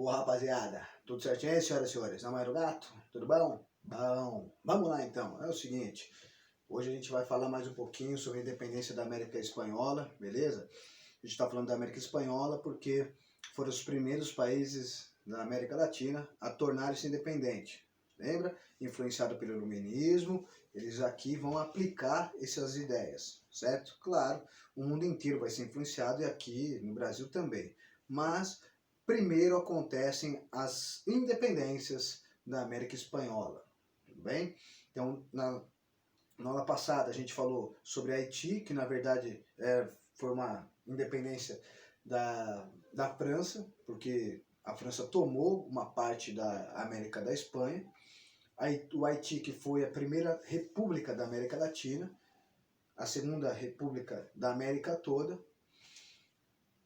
Boa, rapaziada, tudo certinho, senhoras e senhores? Não é do gato? Tudo bom? Bom, vamos lá então. É o seguinte, hoje a gente vai falar mais um pouquinho sobre a independência da América Espanhola, beleza? A gente está falando da América Espanhola porque foram os primeiros países da América Latina a tornarem-se independentes. Lembra? Influenciado pelo iluminismo, eles aqui vão aplicar essas ideias, certo? Claro, o mundo inteiro vai ser influenciado e aqui no Brasil também. Mas primeiro acontecem as independências da América Espanhola, tudo bem? Então, na aula passada a gente falou sobre Haiti, que na verdade foi uma independência da França, porque a França tomou uma parte da América da Espanha. O Haiti, que foi a primeira república da América Latina, a segunda república da América toda,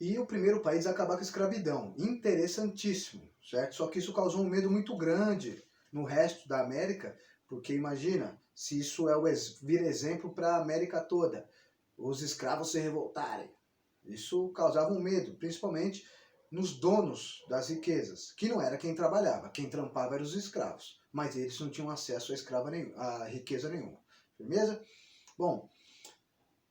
e o primeiro país a acabar com a escravidão. Interessantíssimo, certo? Só que isso causou um medo muito grande no resto da América, porque imagina se isso vira exemplo para a América toda, os escravos se revoltarem. Isso causava um medo, principalmente nos donos das riquezas, que não era quem trabalhava, quem trampava eram os escravos, mas eles não tinham acesso a riqueza nenhuma. Firmeza? Bom,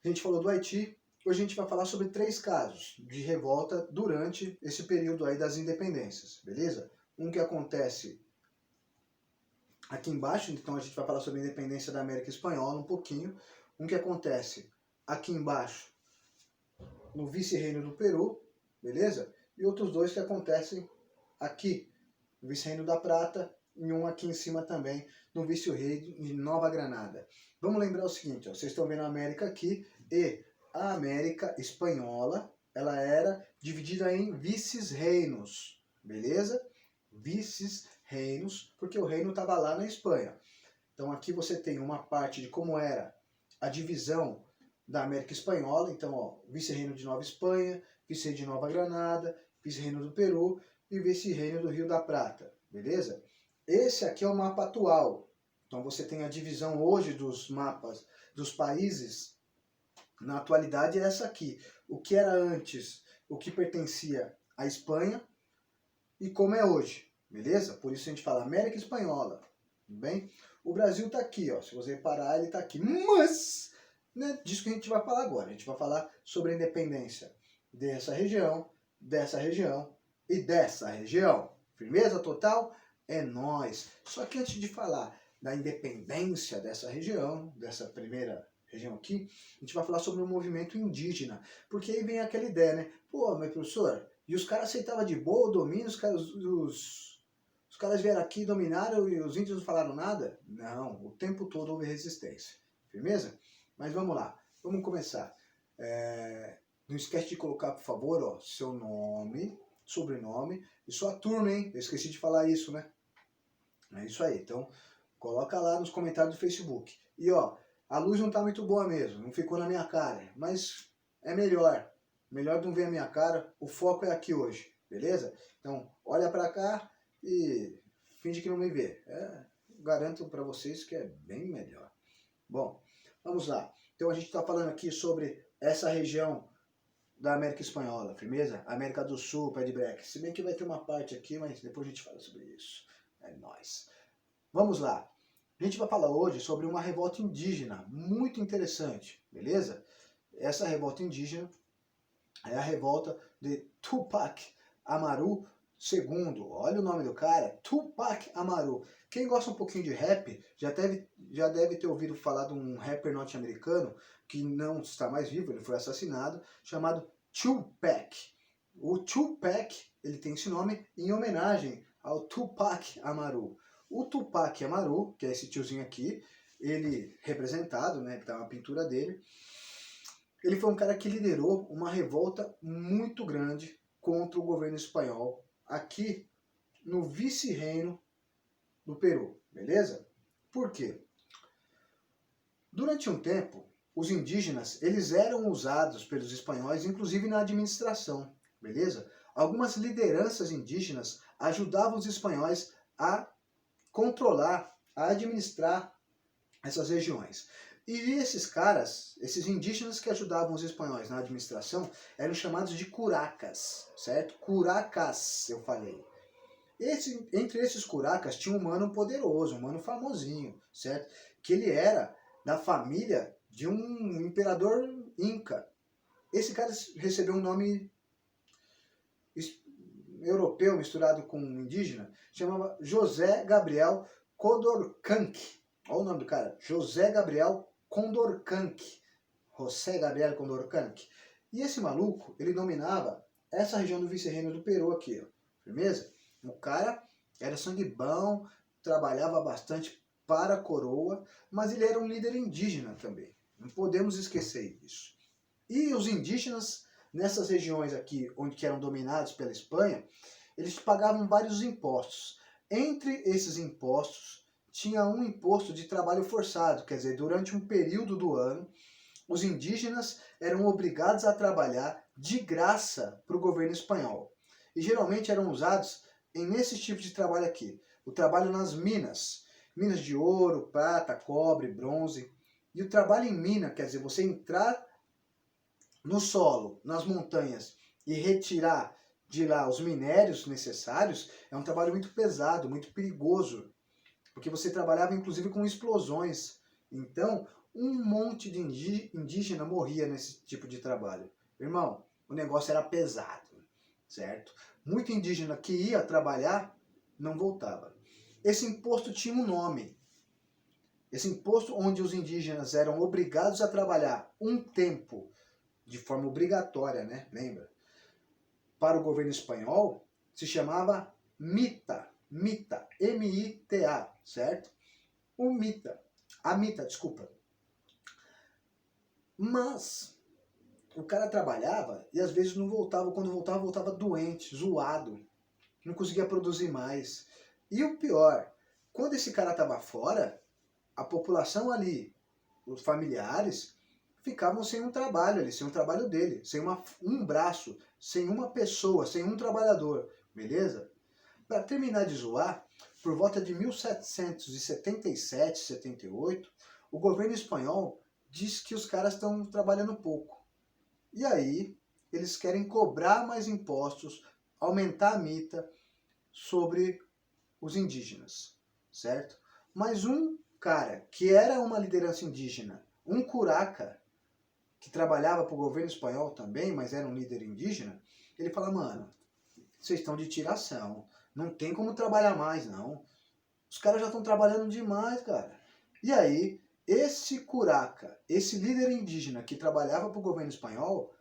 a gente falou do Haiti. Hoje a gente vai falar sobre 3 casos de revolta durante esse período aí das independências, beleza? Um que acontece aqui embaixo, então a gente vai falar sobre a independência da América Espanhola um pouquinho. Um que acontece aqui embaixo, no vice-reino do Peru, beleza? E outros 2 que acontecem aqui, no vice-reino da Prata, e um aqui em cima também, no vice-reino de Nova Granada. Vamos lembrar o seguinte, ó, vocês estão vendo a América aqui, e a América Espanhola, ela era dividida em vices-reinos, beleza? Vices-reinos, porque o reino estava lá na Espanha. Então aqui você tem uma parte de como era a divisão da América Espanhola. Então, ó, vice-reino de Nova Espanha, vice-reino de Nova Granada, vice-reino do Peru e vice-reino do Rio da Prata, beleza? Esse aqui é o mapa atual. Então você tem a divisão hoje dos mapas dos países. Na atualidade é essa aqui. O que era antes, o que pertencia à Espanha e como é hoje, beleza? Por isso a gente fala América Espanhola, tudo bem? O Brasil está aqui, ó. Se você reparar, ele está aqui. Mas, né, disso que a gente vai falar agora. A gente vai falar sobre a independência dessa região e dessa região. Firmeza total? É nóis. Só que antes de falar da independência dessa região, dessa primeira região aqui, a gente vai falar sobre o movimento indígena. Porque aí vem aquela ideia, né? Pô, mas professor, e os caras aceitavam de boa o domínio, os caras vieram aqui, dominaram e os índios não falaram nada? Não, o tempo todo houve resistência. Firmeza? Mas vamos lá, vamos começar. Não esquece de colocar, por favor, ó, seu nome, sobrenome e sua turma, hein? Eu esqueci de falar isso, né? É isso aí, então coloca lá nos comentários do Facebook. E ó, a luz não tá muito boa mesmo, não ficou na minha cara, mas é melhor. Melhor não ver a minha cara, o foco é aqui hoje, beleza? Então, olha pra cá e finge que não me vê. Garanto pra vocês que é bem melhor. Bom, vamos lá. Então a gente tá falando aqui sobre essa região da América Espanhola, firmeza? América do Sul, pé de breque. Se bem que vai ter uma parte aqui, mas depois a gente fala sobre isso. É nóis. Vamos lá. A gente vai falar hoje sobre uma revolta indígena muito interessante, beleza? Essa revolta indígena é a revolta de Tupac Amaru II. Olha o nome do cara, Tupac Amaru. Quem gosta um pouquinho de rap já deve ter ouvido falar de um rapper norte-americano que não está mais vivo, ele foi assassinado, chamado Tupac. O Tupac, ele tem esse nome em homenagem ao Tupac Amaru. O Tupac Amaru, que é esse tiozinho aqui, ele representado, né, que tá uma pintura dele, ele foi um cara que liderou uma revolta muito grande contra o governo espanhol aqui no vice-reino do Peru, beleza? Por quê? Durante um tempo, os indígenas, eles eram usados pelos espanhóis, inclusive na administração, beleza? Algumas lideranças indígenas ajudavam os espanhóis a controlar, a administrar essas regiões. E esses caras, esses indígenas que ajudavam os espanhóis na administração, eram chamados de curacas, certo? Curacas, eu falei. Entre esses curacas tinha um mano poderoso, um mano famosinho, certo? Que ele era da família de um imperador inca. Esse cara recebeu um nome europeu misturado com indígena, chamava José Gabriel Condorcanqui. Olha o nome do cara, José Gabriel Condorcanqui. José Gabriel Condorcanqui. E esse maluco, ele dominava essa região do vice-reino do Peru aqui, ó. Firmeza? O cara era sangue bom, trabalhava bastante para a coroa, mas ele era um líder indígena também. Não podemos esquecer isso. E os indígenas, nessas regiões aqui, onde que eram dominados pela Espanha, eles pagavam vários impostos. Entre esses impostos, tinha um imposto de trabalho forçado, quer dizer, durante um período do ano, os indígenas eram obrigados a trabalhar de graça para o governo espanhol. E geralmente eram usados nesse tipo de trabalho aqui. O trabalho nas minas. Minas de ouro, prata, cobre, bronze. E o trabalho em mina, quer dizer, você entrar no solo, nas montanhas, e retirar de lá os minérios necessários, é um trabalho muito pesado, muito perigoso. Porque você trabalhava inclusive com explosões. Então, um monte de indígena morria nesse tipo de trabalho. Irmão, o negócio era pesado, certo? Muito indígena que ia trabalhar não voltava. Esse imposto tinha um nome. Esse imposto onde os indígenas eram obrigados a trabalhar um tempo de forma obrigatória, né? Lembra? Para o governo espanhol, se chamava mita. Mita. M-I-T-A, certo? O mita. A mita, desculpa. Mas o cara trabalhava e às vezes não voltava. Quando voltava, voltava doente, zoado. Não conseguia produzir mais. E o pior, quando esse cara estava fora, a população ali, os familiares, ficavam sem um trabalho ali, sem um trabalho dele, sem um braço, sem uma pessoa, sem um trabalhador, beleza? Para terminar de zoar, por volta de 1777, 78, o governo espanhol diz que os caras estão trabalhando pouco. E aí, eles querem cobrar mais impostos, aumentar a mita sobre os indígenas, certo? Mas um cara que era uma liderança indígena, um curaca, que trabalhava para o governo espanhol também, mas era um líder indígena, ele fala, mano, vocês estão de tiração, não tem como trabalhar mais, não. Os caras já estão trabalhando demais, cara. E aí, esse curaca, esse líder indígena que trabalhava para o governo espanhol,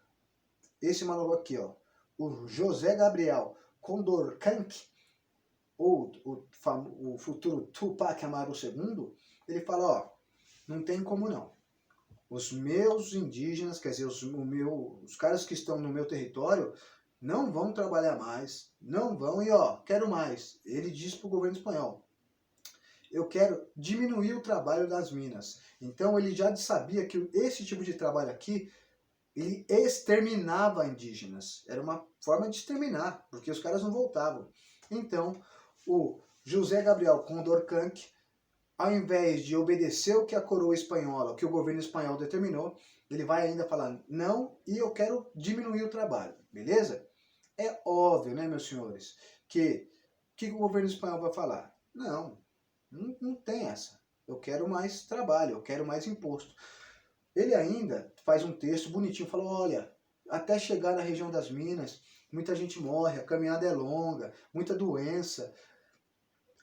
esse maluco aqui, ó, o José Gabriel Condorcanqui, ou o futuro Tupac Amaru II, ele fala, ó, não tem como não. Os meus indígenas, quer dizer, os caras que estão no meu território, não vão trabalhar mais, não vão, e ó, quero mais. Ele diz para o governo espanhol, eu quero diminuir o trabalho das minas. Então ele já sabia que esse tipo de trabalho aqui, ele exterminava indígenas. Era uma forma de exterminar, porque os caras não voltavam. Então, o José Gabriel Condorcanqui, ao invés de obedecer o que a coroa espanhola, o que o governo espanhol determinou, ele vai ainda falar não e eu quero diminuir o trabalho, beleza? É óbvio, né, meus senhores, que o governo espanhol vai falar? Não tem essa. Eu quero mais trabalho, eu quero mais imposto. Ele ainda faz um texto bonitinho, fala, olha, até chegar na região das minas, muita gente morre, a caminhada é longa, muita doença,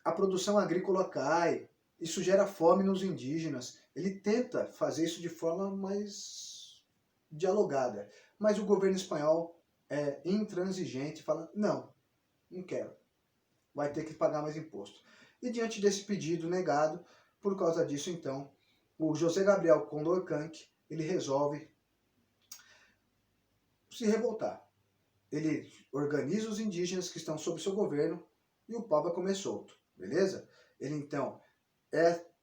a produção agrícola cai, isso gera fome nos indígenas. Ele tenta fazer isso de forma mais dialogada. Mas o governo espanhol é intransigente e fala, não quero. Vai ter que pagar mais imposto. E diante desse pedido negado, por causa disso então, o José Gabriel Condorcanqui, ele resolve se revoltar. Ele organiza os indígenas que estão sob seu governo e o pau vai comer solto, beleza? Ele então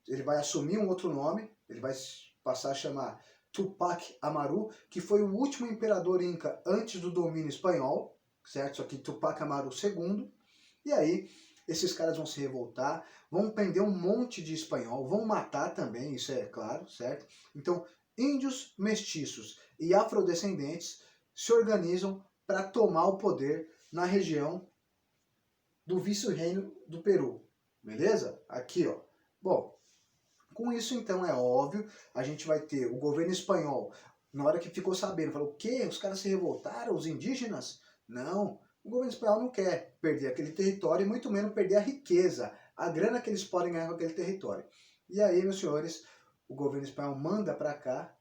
ele vai assumir um outro nome, ele vai passar a chamar Tupac Amaru, que foi o último imperador inca antes do domínio espanhol, certo? Isso aqui, Tupac Amaru II. E aí, esses caras vão se revoltar, vão prender um monte de espanhol, vão matar também, isso é claro, certo? Então, índios, mestiços e afrodescendentes se organizam para tomar o poder na região do vice-reino do Peru, beleza? Aqui, ó. Bom, com isso, então, é óbvio, a gente vai ter o governo espanhol, na hora que ficou sabendo, falou, o quê? Os caras se revoltaram, os indígenas? Não, o governo espanhol não quer perder aquele território e muito menos perder a riqueza, a grana que eles podem ganhar com aquele território. E aí, meus senhores, o governo espanhol manda para cá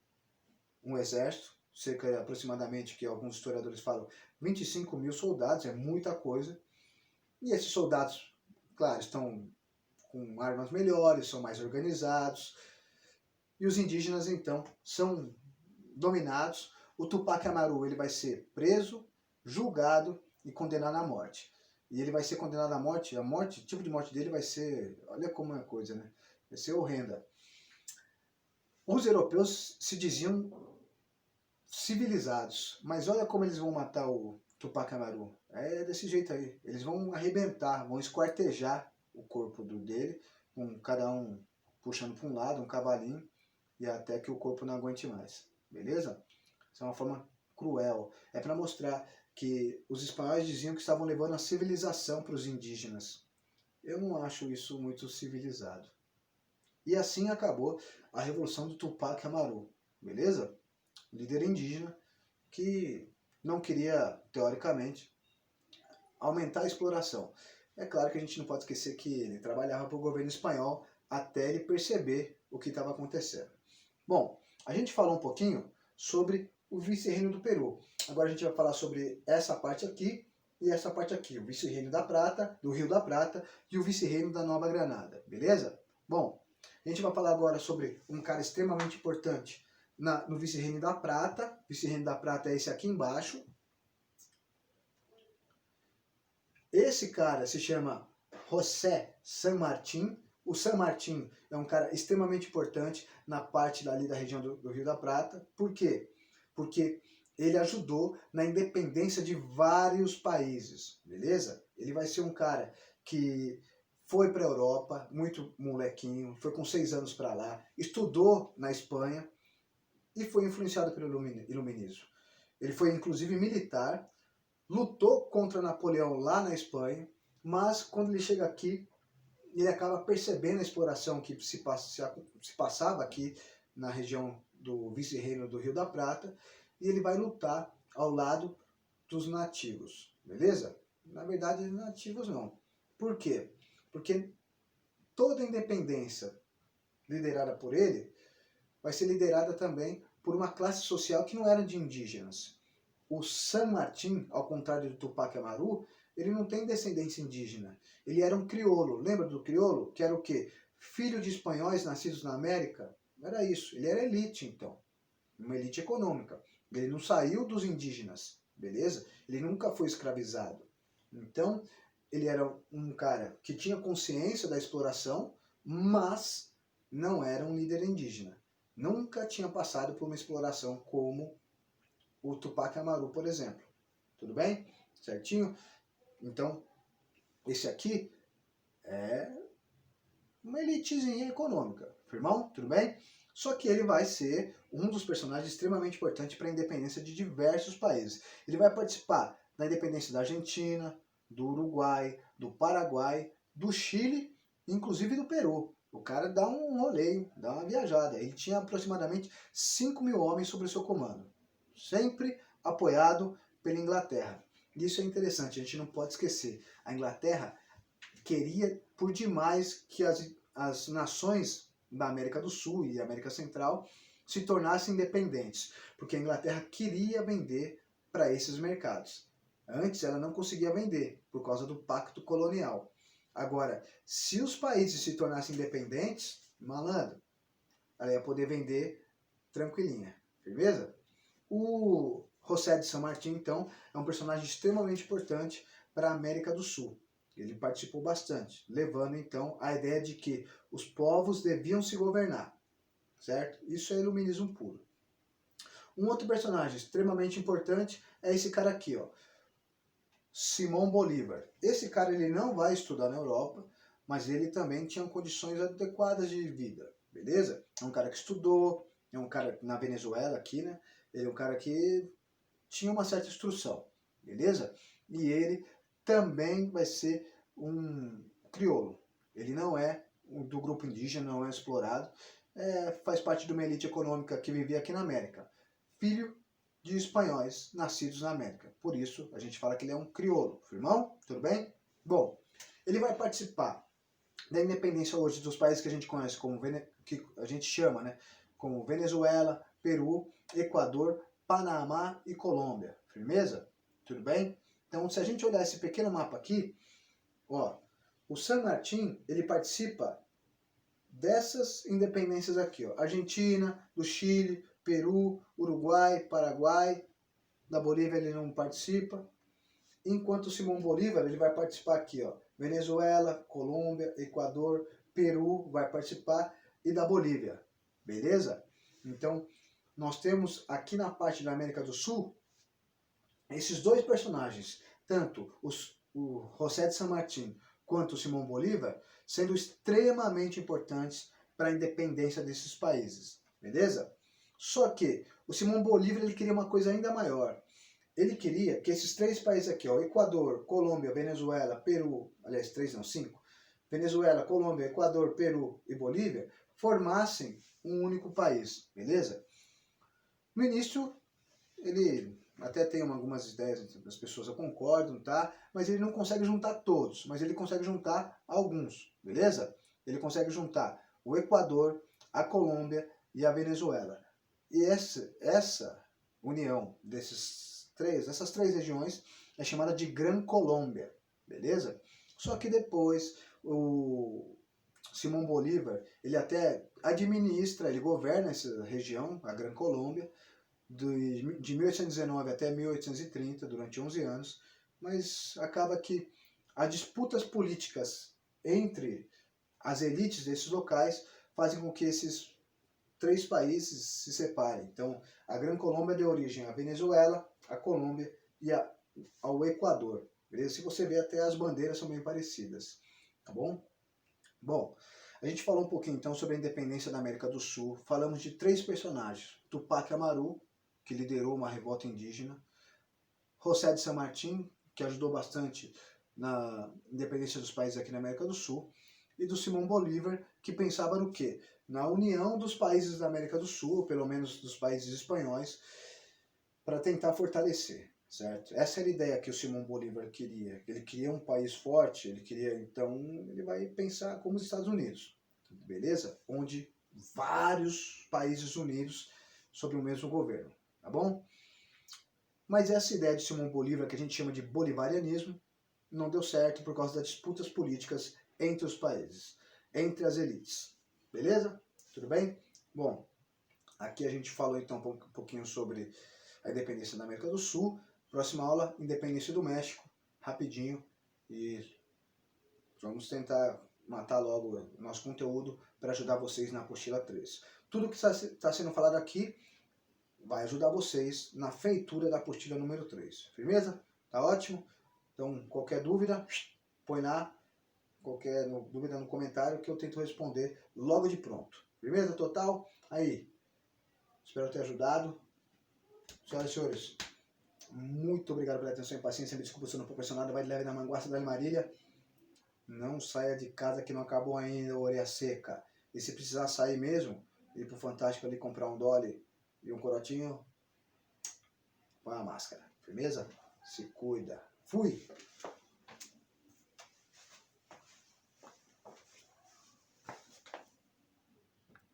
um exército, cerca aproximadamente, que alguns historiadores falam, 25 mil soldados, é muita coisa. E esses soldados, claro, estão com armas melhores, são mais organizados. E os indígenas, então, são dominados. O Tupac Amaru ele vai ser preso, julgado e condenado à morte. E ele vai ser condenado à morte, o tipo de morte dele vai ser, olha como é a coisa, né? Vai ser horrenda. Os europeus se diziam civilizados, mas olha como eles vão matar o Tupac Amaru. É desse jeito aí. Eles vão arrebentar, vão esquartejar o corpo dele, com cada um puxando para um lado, um cavalinho, e até que o corpo não aguente mais. Beleza? Isso é uma forma cruel. É para mostrar que os espanhóis diziam que estavam levando a civilização para os indígenas. Eu não acho isso muito civilizado. E assim acabou a revolução do Tupac Amaru. Beleza? Líder indígena que não queria, teoricamente, aumentar a exploração. É claro que a gente não pode esquecer que ele trabalhava para o governo espanhol até ele perceber o que estava acontecendo. Bom, a gente falou um pouquinho sobre o vice-reino do Peru. Agora a gente vai falar sobre essa parte aqui e essa parte aqui, o vice-reino da Prata, do Rio da Prata e o vice-reino da Nova Granada, beleza? Bom, a gente vai falar agora sobre um cara extremamente importante no vice-reino da Prata. O vice-reino da Prata é esse aqui embaixo. Esse cara se chama José San Martín. O San Martín é um cara extremamente importante na parte dali da região do Rio da Prata. Por quê? Porque ele ajudou na independência de vários países, beleza? Ele vai ser um cara que foi para a Europa, muito molequinho, foi com 6 anos para lá, estudou na Espanha e foi influenciado pelo iluminismo. Ele foi inclusive militar, lutou contra Napoleão lá na Espanha, mas quando ele chega aqui, ele acaba percebendo a exploração que se passava aqui na região do vice-reino do Rio da Prata, e ele vai lutar ao lado dos nativos, beleza? Na verdade, nativos não. Por quê? Porque toda a independência liderada por ele vai ser liderada também por uma classe social que não era de indígenas. O San Martín, ao contrário do Tupac Amaru, ele não tem descendência indígena. Ele era um crioulo. Lembra do crioulo? Que era o quê? Filho de espanhóis nascidos na América? Era isso. Ele era elite, então. Uma elite econômica. Ele não saiu dos indígenas, beleza? Ele nunca foi escravizado. Então, ele era um cara que tinha consciência da exploração, mas não era um líder indígena. Nunca tinha passado por uma exploração como o Tupac Amaru, por exemplo. Tudo bem? Certinho? Então, esse aqui é uma elitezinha econômica. Firmão? Tudo bem? Só que ele vai ser um dos personagens extremamente importantes para a independência de diversos países. Ele vai participar da independência da Argentina, do Uruguai, do Paraguai, do Chile, inclusive do Peru. O cara dá um roleio, dá uma viajada. Ele tinha aproximadamente 5 mil homens sob o seu comando. Sempre apoiado pela Inglaterra. Isso é interessante, a gente não pode esquecer. A Inglaterra queria por demais que as nações da América do Sul e América Central se tornassem independentes, porque a Inglaterra queria vender para esses mercados. Antes ela não conseguia vender, por causa do pacto colonial. Agora, se os países se tornassem independentes, malandro, ela ia poder vender tranquilinha, firmeza? O José de San Martín, então, é um personagem extremamente importante para a América do Sul. Ele participou bastante, levando, então, a ideia de que os povos deviam se governar, certo? Isso é iluminismo puro. Um outro personagem extremamente importante é esse cara aqui, ó, Simão Bolívar. Esse cara ele não vai estudar na Europa, mas ele também tinha condições adequadas de vida, beleza? É um cara que estudou, é um cara na Venezuela aqui, né? Ele é um cara que tinha uma certa instrução, beleza? E ele também vai ser um crioulo. Ele não é do grupo indígena, não é explorado, faz parte de uma elite econômica que vivia aqui na América. Filho de espanhóis nascidos na América. Por isso, a gente fala que ele é um crioulo. Firmão? Tudo bem? Bom, ele vai participar da independência hoje dos países que a gente conhece, que a gente chama, né, como Venezuela, Peru, Equador, Panamá e Colômbia. Firmeza? Tudo bem? Então, se a gente olhar esse pequeno mapa aqui, ó, o San Martín, ele participa dessas independências aqui, ó, Argentina, do Chile, Peru, Uruguai, Paraguai, da Bolívia ele não participa, enquanto o Simão Bolívar ele vai participar aqui, ó, Venezuela, Colômbia, Equador, Peru vai participar e da Bolívia, beleza? Então, nós temos aqui na parte da América do Sul esses dois personagens, tanto o José de San Martín quanto o Simão Bolívar, sendo extremamente importantes para a independência desses países, beleza? Só que o Simão Bolívar ele queria uma coisa ainda maior. Ele queria que esses três países aqui, ó, Equador, Colômbia, Venezuela, Peru, aliás, 3 não, 5, Venezuela, Colômbia, Equador, Peru e Bolívia, formassem um único país, beleza? No início, ele até tem algumas ideias das pessoas, eu concordo, tá? Mas ele não consegue juntar todos, mas ele consegue juntar alguns, beleza? Ele consegue juntar o Equador, a Colômbia e a Venezuela. E essa união dessas três regiões é chamada de Gran Colômbia, beleza? Só que depois o Simão Bolívar, ele até administra, ele governa essa região, a Gran Colômbia, de 1819 até 1830, durante 11 anos, mas acaba que as disputas políticas entre as elites desses locais fazem com que esses três países se separem. Então, a Gran Colômbia deu origem à Venezuela, à Colômbia e ao Equador. Beleza? Se você ver, até as bandeiras são bem parecidas. Tá bom? Bom, a gente falou um pouquinho então sobre a independência da América do Sul. Falamos de três personagens. Tupac Amaru, que liderou uma revolta indígena. José de San Martín, que ajudou bastante na independência dos países aqui na América do Sul. E do Simão Bolívar, que pensava no quê? Na união dos países da América do Sul, pelo menos dos países espanhóis, para tentar fortalecer, certo? Essa era a ideia que o Simão Bolívar queria. Ele queria um país forte, ele vai pensar como os Estados Unidos, beleza? Onde vários países unidos sob o mesmo governo, tá bom? Mas essa ideia de Simão Bolívar, que a gente chama de bolivarianismo, não deu certo por causa das disputas políticas entre os países, entre as elites. Beleza? Tudo bem? Bom, aqui a gente falou então um pouquinho sobre a independência da América do Sul. Próxima aula, independência do México, rapidinho. E vamos tentar matar logo o nosso conteúdo para ajudar vocês na apostila 3. Tudo que está sendo falado aqui vai ajudar vocês na feitura da apostila número 3. Firmeza? Tá ótimo? Então, qualquer dúvida, põe lá. Qualquer dúvida no comentário que eu tento responder logo de pronto. Firmeza total? Aí, espero ter ajudado. Senhoras e senhores, muito obrigado pela atenção e paciência. Me desculpa se eu não proporcionado. Vai de leve na manguaça da Marília. Não saia de casa que não acabou ainda a orelha seca. E se precisar sair mesmo, ir pro Fantástico ali comprar um Dolly e um corotinho, põe a máscara. Firmeza? Se cuida. Fui!